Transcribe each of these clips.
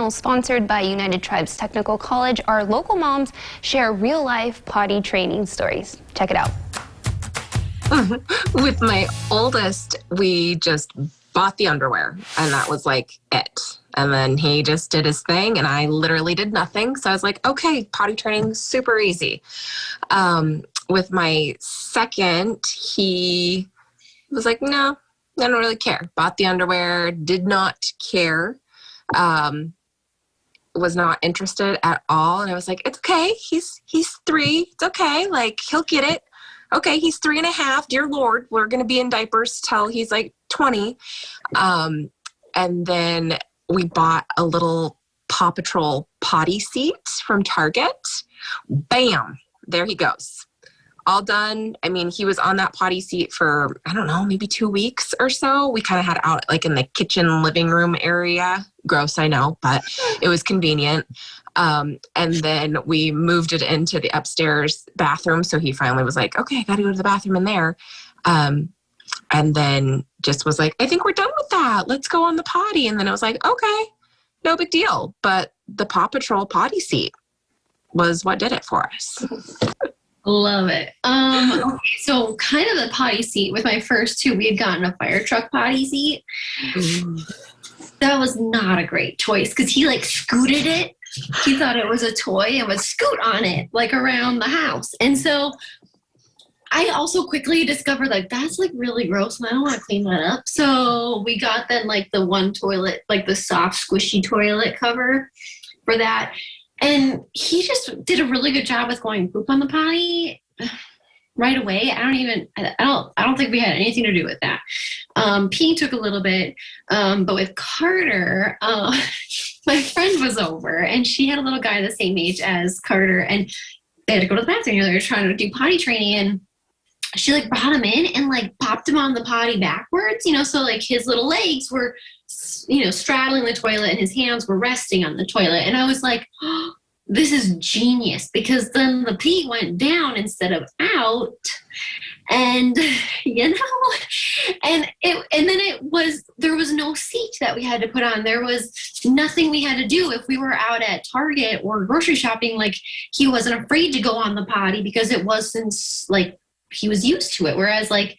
channel sponsored by United Tribes Technical College, our local moms share real-life potty training stories. Check it out. With my oldest, we just bought the underwear, and that was like it. And then he just did his thing, and I literally did nothing. So I was like, okay, potty training, super easy. With my second, he was like, no, I don't really care. Bought the underwear, did not care, was not interested at all. And I was like, it's okay. He's 3. It's okay. Like, he'll get it. Okay, he's 3.5. Dear Lord, we're going to be in diapers till he's like 20. And then we bought a little Paw Patrol potty seat from Target. Bam, there he goes. All done. I mean, he was on that potty seat for, I don't know, maybe 2 weeks or so. We kind of had it out like in the kitchen living room area. Gross, I know, but it was convenient. And then we moved it into the upstairs bathroom. So he finally was like, okay, I got to go to the bathroom in there. And then just was like, I think we're done with that. Let's go on the potty. And then I was like, okay, no big deal. But the Paw Patrol potty seat was what did it for us. Love it. Okay, so kind of the potty seat with my first 2, we had gotten a fire truck potty seat. That was not a great choice because he like scooted it. He thought it was a toy and would scoot on it like around the house. And so I also quickly discovered like that's like really gross and I don't want to clean that up. So we got then like the one toilet, like the soft squishy toilet cover for that. And he just did a really good job with going poop on the potty right away. I don't think we had anything to do with that. Peeing took a little bit, but with Carter, my friend was over and she had a little guy the same age as Carter and they had to go to the bathroom. They were trying to do potty training and she like brought him in and like popped him on the potty backwards, so like his little legs were, straddling the toilet and his hands were resting on the toilet. And I was like, oh, this is genius because then the pee went down instead of out. And, and then there was no seat that we had to put on. There was nothing we had to do. If we were out at Target or grocery shopping, like he wasn't afraid to go on the potty because it wasn't like he was used to it. Whereas like,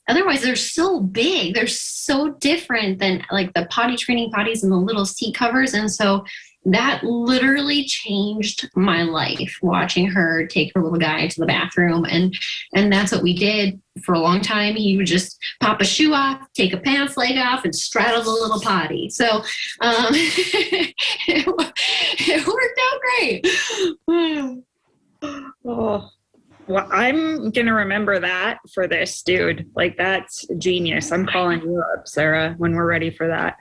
otherwise they're so big, they're so different than like the potty training potties and the little seat covers. And so that literally changed my life, watching her take her little guy to the bathroom. And that's what we did for a long time. He would just pop a shoe off, take a pants leg off, and straddle the little potty. So it worked out great. Oh, well, I'm going to remember that for this, dude. Like, that's genius. I'm calling you up, Sarah, when we're ready for that.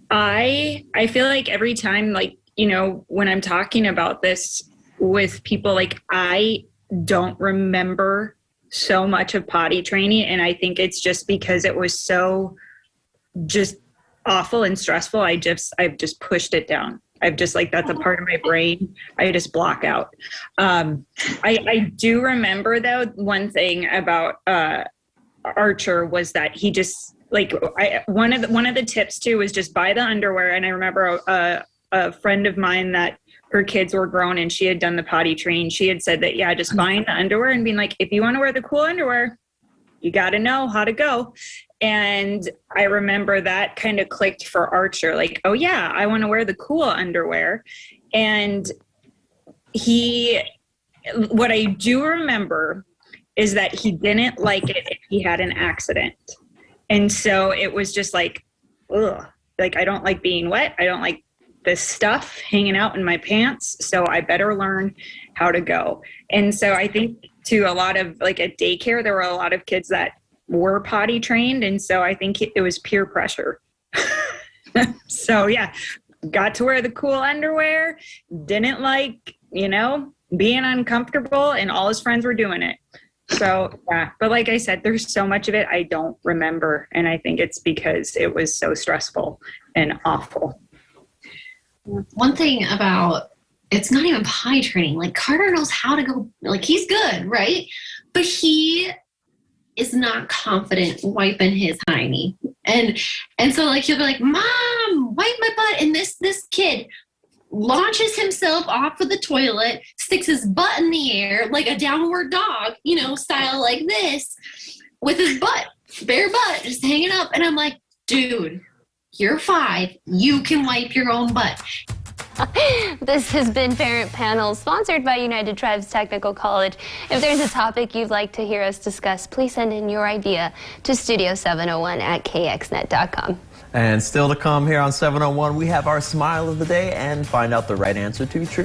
I feel like every time, like, when I'm talking about this with people, like, I don't remember so much of potty training. And I think it's just because it was so just awful and stressful. I've just pushed it down. I've just like, that's a part of my brain I just block out. I do remember though, one thing about Archer was that he just like, one of the tips too was just buy the underwear. And I remember a friend of mine that her kids were grown and she had done the potty training. She had said that, yeah, just buying the underwear and being like, if you want to wear the cool underwear, you got to know how to go. And I remember that kind of clicked for Archer. Like, oh yeah, I want to wear the cool underwear. And what I do remember is that he didn't like it if he had an accident. And so it was just like, ugh, like, I don't like being wet. I don't like this stuff hanging out in my pants. So I better learn how to go. And so I think to a lot of like at daycare, there were a lot of kids that were potty trained. And so I think it was peer pressure. So yeah, got to wear the cool underwear, didn't like, being uncomfortable, and all his friends were doing it. So yeah, but like I said, there's so much of it I don't remember. And I think it's because it was so stressful and awful. One thing about, it's not even potty training. Like Carter knows how to go, like he's good, right? But he is not confident wiping his hiney. And so like, he'll be like, Mom, wipe my butt. And this kid launches himself off of the toilet, sticks his butt in the air like a downward dog, style like this, with his butt, bare butt, just hanging up. And I'm like, dude, you're 5. You can wipe your own butt. This has been Parent Panel, sponsored by United Tribes Technical College. If there's a topic you'd like to hear us discuss, please send in your idea to studio701@kxnet.com. And still to come here on 701, we have our smile of the day and find out the right answer to trivia.